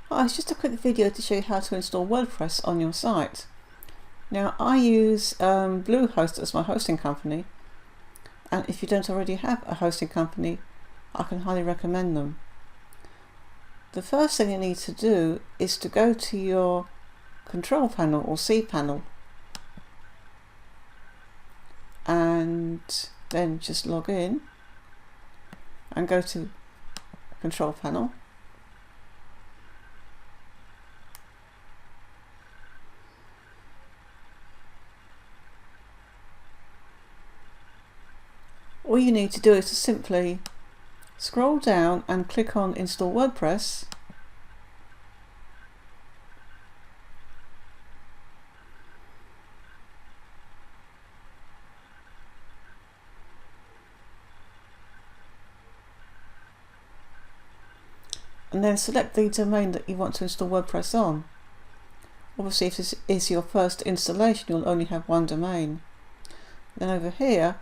Hi, it's just a quick video to show you how to install WordPress on your site. Now I use Bluehost as my hosting company, and if you don't already have a hosting company, I can highly recommend them. The first thing you need to do is to go to your control panel or cpanel and then just log in and go to control panel. All you need to do is to simply scroll down and click on Install WordPress, and then select the domain that you want to install WordPress on. Obviously, if this is your first installation, you'll only have one domain. Then over here,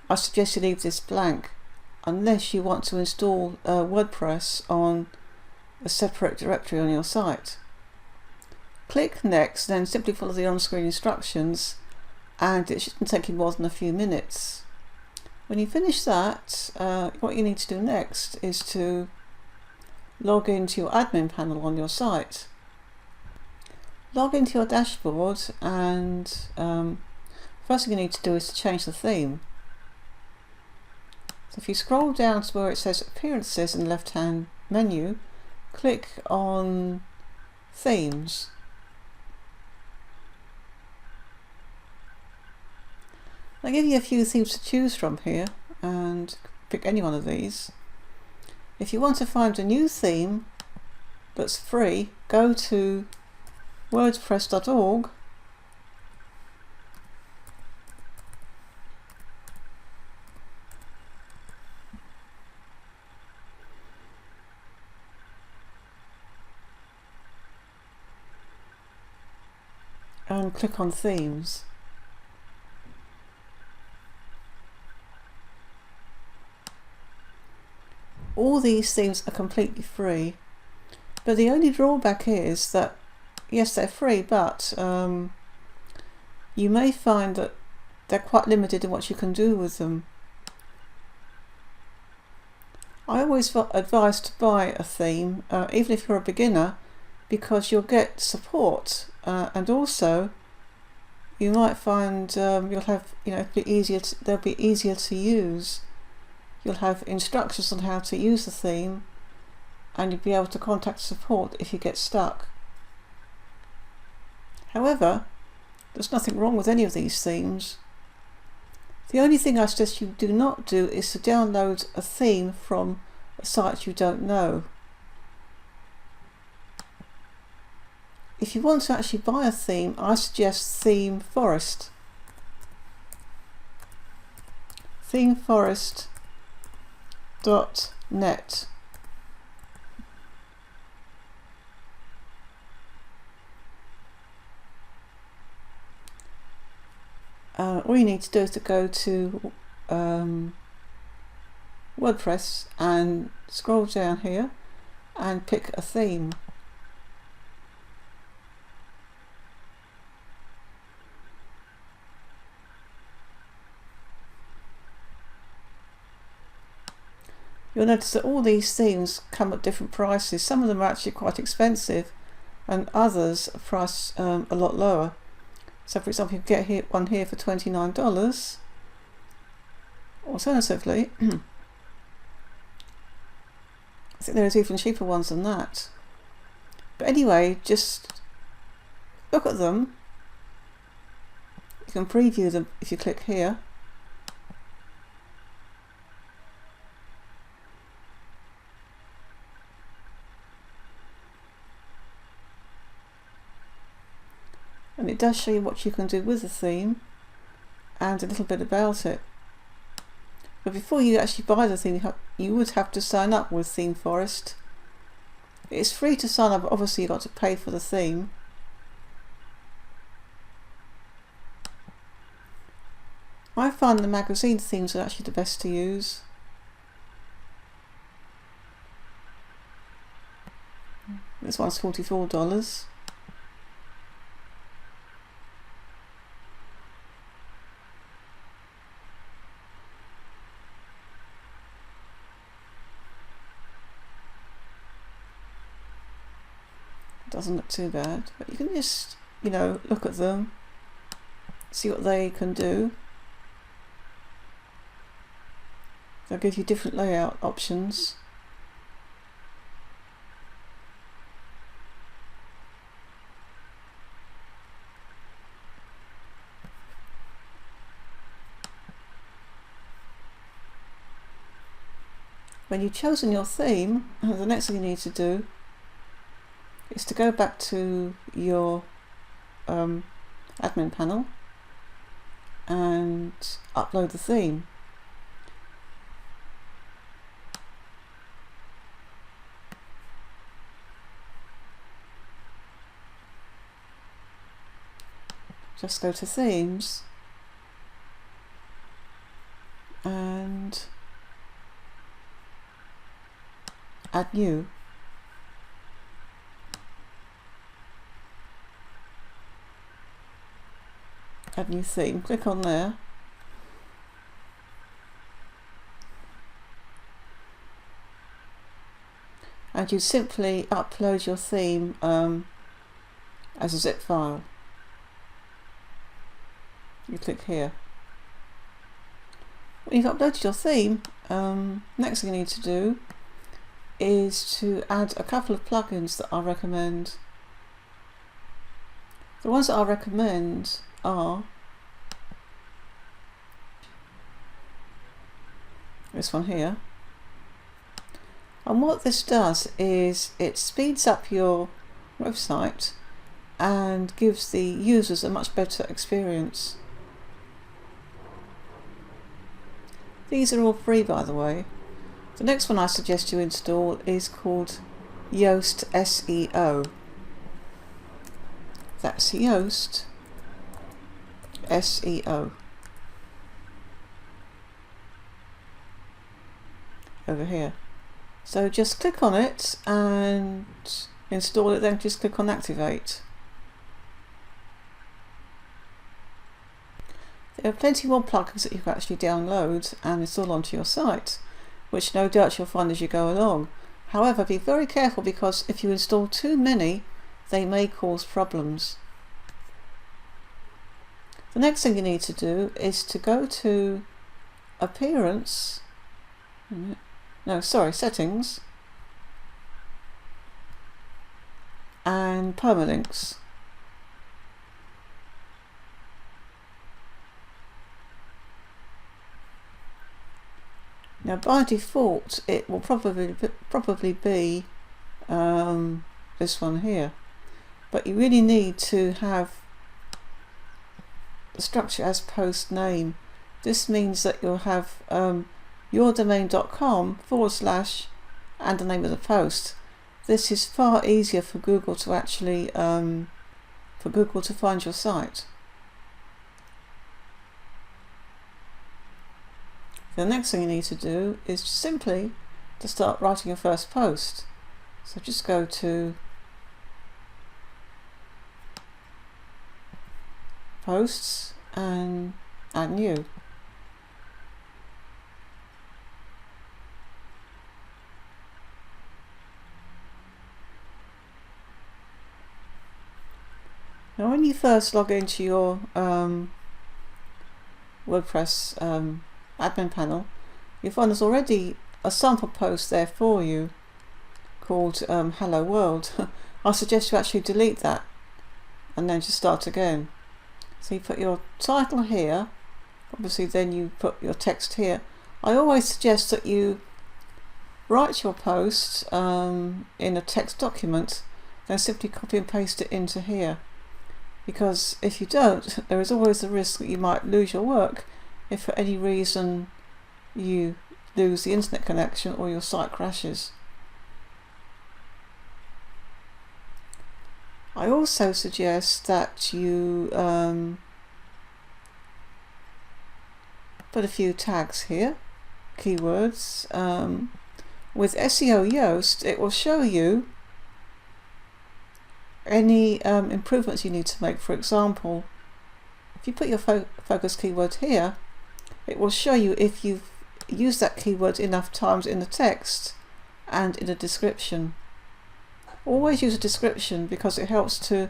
I suggest you leave this blank unless you want to install WordPress on a separate directory on your site. Click Next, then simply follow the on-screen instructions, and it shouldn't take you more than a few minutes. When you finish that, what you need to do next is to log into your admin panel on your site. Log into your dashboard, and first thing you need to do is to change the theme. So if you scroll down to where it says Appearances in the left-hand menu, click on Themes. I'll give you a few themes to choose from here, and pick any one of these. If you want to find a new theme that's free, go to wordpress.org and click on Themes. All these themes are completely free, but the only drawback is that yes, they're free, but you may find that they're quite limited in what you can do with them. I always advise to buy a theme, even if you're a beginner, because you'll get support, and also you might find you'll have, it'll be easier they'll be easier to use. You'll have instructions on how to use the theme, and you'll be able to contact support if you get stuck. However, there's nothing wrong with any of these themes. The only thing I suggest you do not do is to download a theme from a site you don't know. If you want to actually buy a theme, I suggest ThemeForest. ThemeForest.net. All you need to do is to go to WordPress and scroll down here and pick a theme. You'll notice that all these themes come at different prices. Some of them are actually quite expensive, and others are priced a lot lower. So for example, you can get one here for $29. Alternatively, I think there's even cheaper ones than that. But anyway, just look at them. You can preview them if you click here. And it does show you what you can do with the theme and a little bit about it. But before you actually buy the theme, you would have to sign up with ThemeForest. It's free to sign up, but obviously you've got to pay for the theme. I find the magazine themes are actually the best to use. This one's $44. Doesn't look too bad, but you can just, you know, look at them, see what they can do. They'll give you different layout options. When you've chosen your theme, the next thing you need to do is to go back to your admin panel and upload the theme. Just go to themes and add new. Add new theme, click on there. And you simply upload your theme as a zip file. You click here. When you've uploaded your theme, next thing you need to do is to add a couple of plugins that I recommend. The ones that I recommend are this one here, and what this does is it speeds up your website and gives the users a much better experience. These are all free, by the way. The next one I suggest you install is called Yoast SEO. That's Yoast SEO. Over here. So just click on it and install it, then just click on activate. There are plenty more plugins that you can actually download and install onto your site, which no doubt you'll find as you go along. However, be very careful, because if you install too many, they may cause problems. The next thing you need to do is to go to Appearance, Settings, and Permalinks. Now by default it will probably be this one here, but you really need to have the structure as post name. This means that you'll have yourdomain.com / and the name of the post. This is far easier for Google to actually find your site. The next thing you need to do is simply to start writing your first post. So just go to Posts and add new. Now when you first log into your WordPress admin panel, you'll find there's already a sample post there for you called Hello World. I suggest you actually delete that and then just start again. So you put your title here, obviously then you put your text here. I always suggest that you write your post in a text document, then simply copy and paste it into here, because if you don't, there is always the risk that you might lose your work if for any reason you lose the internet connection or your site crashes. I also suggest that you put a few tags here, keywords. With SEO Yoast, it will show you any improvements you need to make. For example, if you put your focus keyword here, it will show you if you've used that keyword enough times in the text and in the description. Always use a description because it helps to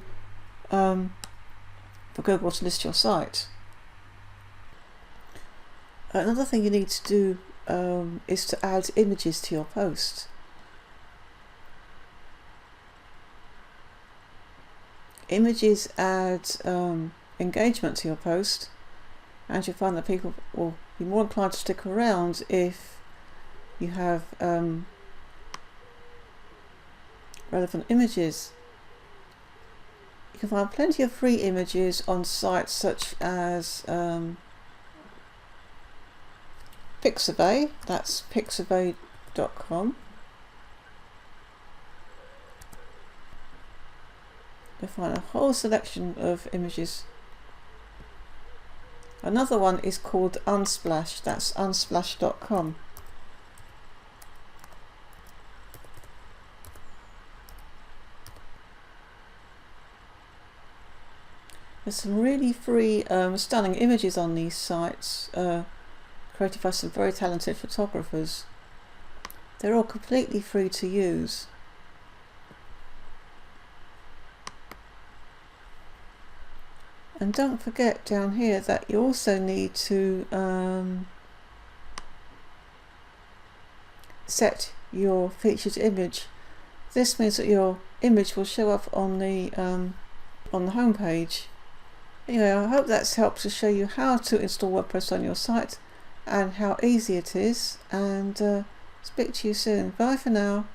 for Google to list your site. Another thing you need to do is to add images to your post. Images add engagement to your post, and you'll find that people will be more inclined to stick around if you have relevant images. You can find plenty of free images on sites such as Pixabay, that's pixabay.com. You'll find a whole selection of images. Another one is called Unsplash, that's unsplash.com. There's some really free, stunning images on these sites, created by some very talented photographers. They're all completely free to use. And don't forget down here that you also need to set your featured image. This means that your image will show up on the home page. Anyway, I hope that's helped to show you how to install WordPress on your site and how easy it is, and speak to you soon. Bye for now.